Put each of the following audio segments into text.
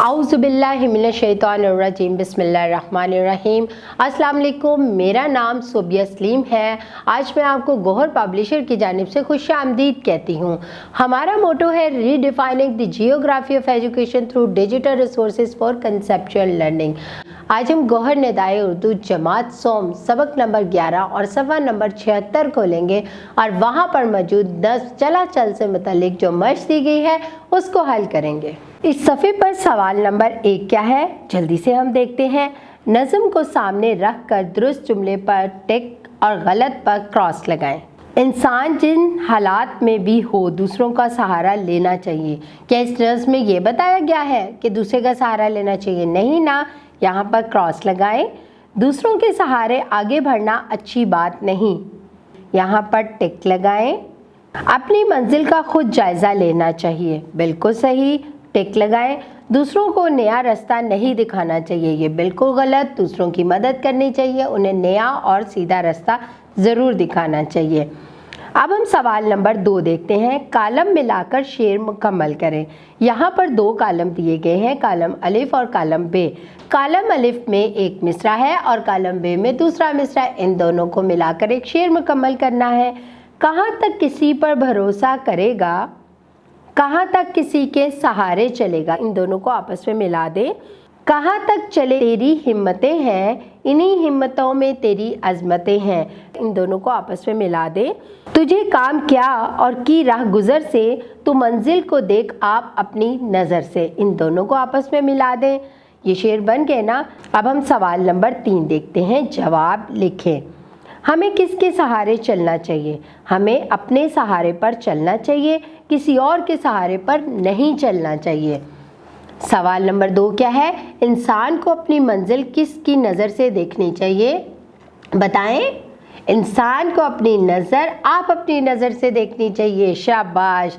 औज़ुबिल्लाहि मिनश्शैतानिर्रजीम बिस्मिल्लाहिर्रहमानिर्रहीम। अस्सलाम वालेकुम, मेरा नाम सोबिया सलीम है। आज मैं आपको गौहर पब्लिशर की जानिब से खुशामदीद कहती हूँ। हमारा मोटो है redefining the geography of education through digital resources for conceptual learning. आज हम गौहर निदाए उर्दू जमात सोम सबक नंबर 11 और सफ़ा नंबर 76 को लेंगे और वहाँ पर मौजूद नज़्म चला चल से मुतालिक जो मश्क दी गई है उसको हल करेंगे। इस सफ़े पर सवाल नंबर 1 क्या है, जल्दी से हम देखते हैं। नज़्म को सामने रख कर दुरुस्त जुमले पर टिक और गलत पर क्रॉस लगाएं। इंसान जिन हालात में भी हो दूसरों का सहारा लेना चाहिए। क्या इस नज़्म में ये बताया गया है कि दूसरे का सहारा लेना चाहिए? नहीं ना, यहाँ पर क्रॉस लगाएं। दूसरों के सहारे आगे बढ़ना अच्छी बात नहीं, यहाँ पर टिक लगाएं। अपनी मंजिल का खुद जायज़ा लेना चाहिए, बिल्कुल सही, टिक लगाएं। दूसरों को नया रास्ता नहीं दिखाना चाहिए, ये बिल्कुल गलत। दूसरों की मदद करनी चाहिए, उन्हें नया और सीधा रास्ता ज़रूर दिखाना चाहिए। अब हम सवाल नंबर 2 देखते हैं। कालम मिलाकर शेर मुकम्मल करें। यहाँ पर 2 कालम दिए गए हैं, कालम अलिफ और कालम बे। कालम अलिफ में एक मिसरा है और कालम बे में दूसरा मिसरा। इन दोनों को मिलाकर एक शेर मुकम्मल करना है। कहाँ तक किसी पर भरोसा करेगा, कहाँ तक किसी के सहारे चलेगा, इन दोनों को आपस में मिला दे। कहाँ तक चले तेरी हिम्मतें हैं, इन्हीं हिम्मतों में तेरी अज़मतें हैं, इन दोनों को आपस में मिला दे। तुझे काम क्या और की राह गुज़र से, तू मंजिल को देख आप अपनी नज़र से, इन दोनों को आपस में मिला दें। ये शेर बन गए ना। अब हम सवाल नंबर 3 देखते हैं। जवाब लिखें। हमें किसके सहारे चलना चाहिए? हमें अपने सहारे पर चलना चाहिए, किसी और के सहारे पर नहीं चलना चाहिए। सवाल नंबर 2 क्या है? इंसान को अपनी मंजिल किसकी नज़र से देखनी चाहिए? बताएं। इंसान को अपनी नज़र, आप अपनी नज़र से देखनी चाहिए। शाबाश।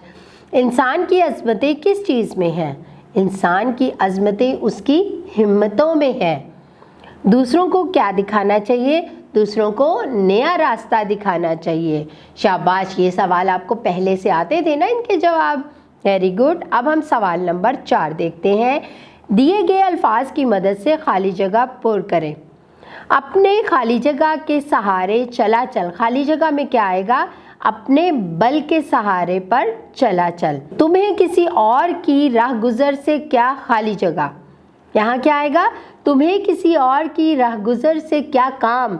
इंसान की अज़मतें किस चीज़ में हैं? इंसान की अज़मतें उसकी हिम्मतों में है। दूसरों को क्या दिखाना चाहिए? दूसरों को नया रास्ता दिखाना चाहिए। शाबाश, ये सवाल आपको पहले से आते थे ना इनके जवाब। Very good. अब हम सवाल नंबर 4 देखते हैं। दिए गए अल्फाज की मदद से खाली जगह पुर करें। अपने खाली जगह के सहारे चला चल। खाली जगह में क्या आएगा? अपने बल के सहारे पर चला चल। तुम्हें किसी और की राह गुजर से क्या खाली जगह, यहाँ क्या आएगा? तुम्हें किसी और की राह गुजर से क्या काम,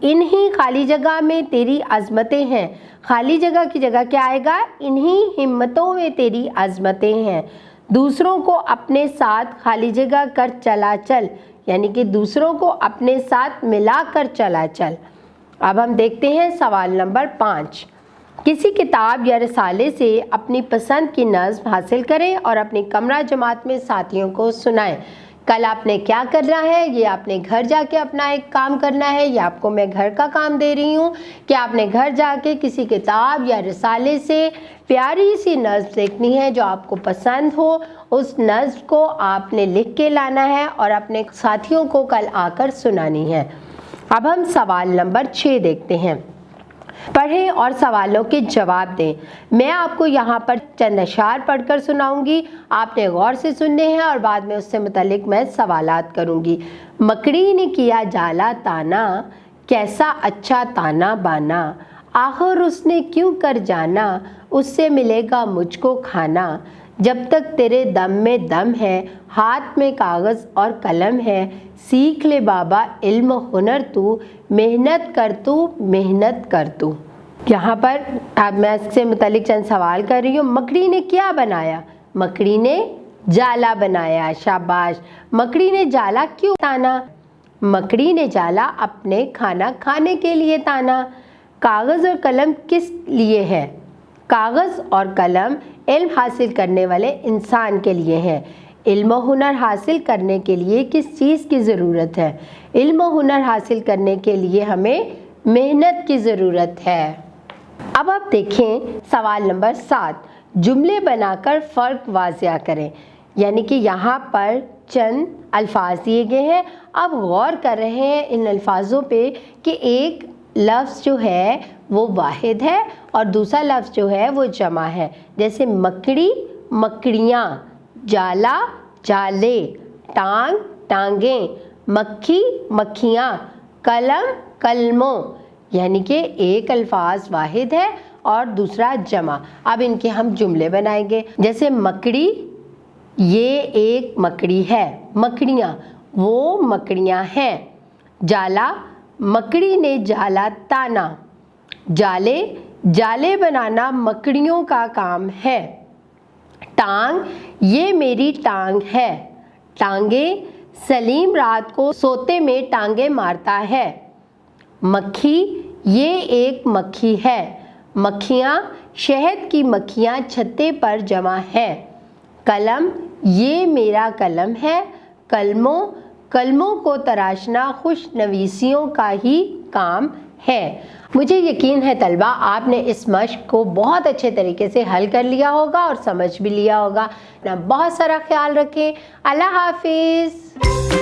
इन्हीं खाली जगह में तेरी अज़मतें हैं। खाली जगह की जगह क्या आएगा? इन्हीं हिम्मतों में तेरी अज़मतें हैं। दूसरों को अपने साथ खाली जगह कर चला चल, यानी कि दूसरों को अपने साथ मिला कर चला चल। अब हम देखते हैं सवाल नंबर 5। किसी किताब या रिसाले से अपनी पसंद की नज़्म हासिल करें और अपनी कमरा जमात में साथियों को सुनाएं। कल आपने क्या करना है? ये आपने घर जाके अपना एक काम करना है। ये आपको मैं घर का काम दे रही हूँ कि आपने घर जाके किसी किताब या रिसाले से प्यारी सी नज़्म देखनी है जो आपको पसंद हो। उस नज़्म को आपने लिख के लाना है और अपने साथियों को कल आकर सुनानी है। अब हम सवाल नंबर 6 देखते हैं। पढ़ें और सवालों के जवाब दें। मैं आपको यहाँ पर चंद अशार पढ़कर सुनाऊंगी, आपने गौर से सुनने हैं और बाद में उससे मुतालिक मैं सवालात करूँगी। मकड़ी ने किया जाला ताना, कैसा अच्छा ताना बाना, आखिर उसने क्यों कर जाना, उससे मिलेगा मुझको खाना। जब तक तेरे दम में दम है, हाथ में कागज़ और कलम है, सीख ले बाबा इल्म हुनर तू, मेहनत कर तू, मेहनत कर तू। यहाँ पर अब मैं इससे मुतालिक चंद सवाल कर रही हूँ। मकड़ी ने क्या बनाया? मकड़ी ने जाला बनाया। शाबाश। मकड़ी ने जाला क्यों ताना? मकड़ी ने जाला अपने खाना खाने के लिए ताना। कागज़ और कलम किस लिए है? कागज़ और कलम इल्म हासिल करने वाले इंसान के लिए है। इल्म हुनर हासिल करने के लिए किस चीज़ की ज़रूरत है? इल्म हुनर हासिल करने के लिए हमें मेहनत की ज़रूरत है। अब आप देखें सवाल नंबर 7। जुमले बनाकर फ़र्क वाज़िया करें। यानी कि यहाँ पर चंद अल्फाज दिए गए हैं। अब गौर कर रहे हैं इन अल्फाजों पे कि एक लफ्ज़ जो है वो वाहिद है और दूसरा लफ्ज़ जो है वो जमा है। जैसे मकड़ी, मकड़ियाँ, जाला जाले, टांग टांगें, मक्खी मक्खियाँ, कलम कलमों। यानी कि एक अल्फाज वाहिद है और दूसरा जमा। अब इनके हम जुमले बनाएंगे। जैसे मकड़ी, ये एक मकड़ी है, मकड़ियाँ, वो मकड़ियाँ हैं। जाला, मकड़ी ने जाला ताना। जाले, जाले बनाना मकड़ियों का काम है। टांग, ये मेरी टांग है। टांगे, सलीम रात को सोते में टांगे मारता है। मक्खी, ये एक मक्खी है। मक्खियाँ, शहद की मक्खियाँ छत्ते पर जमा हैं। कलम, ये मेरा कलम है। कलमों, कलमों को तराशना खुशनवीसियों का ही काम है। मुझे यकीन है तलबा आपने इस मश्क को बहुत अच्छे तरीके से हल कर लिया होगा और समझ भी लिया होगा। ना बहुत सारा ख्याल रखें। अल्लाह हाफिज़।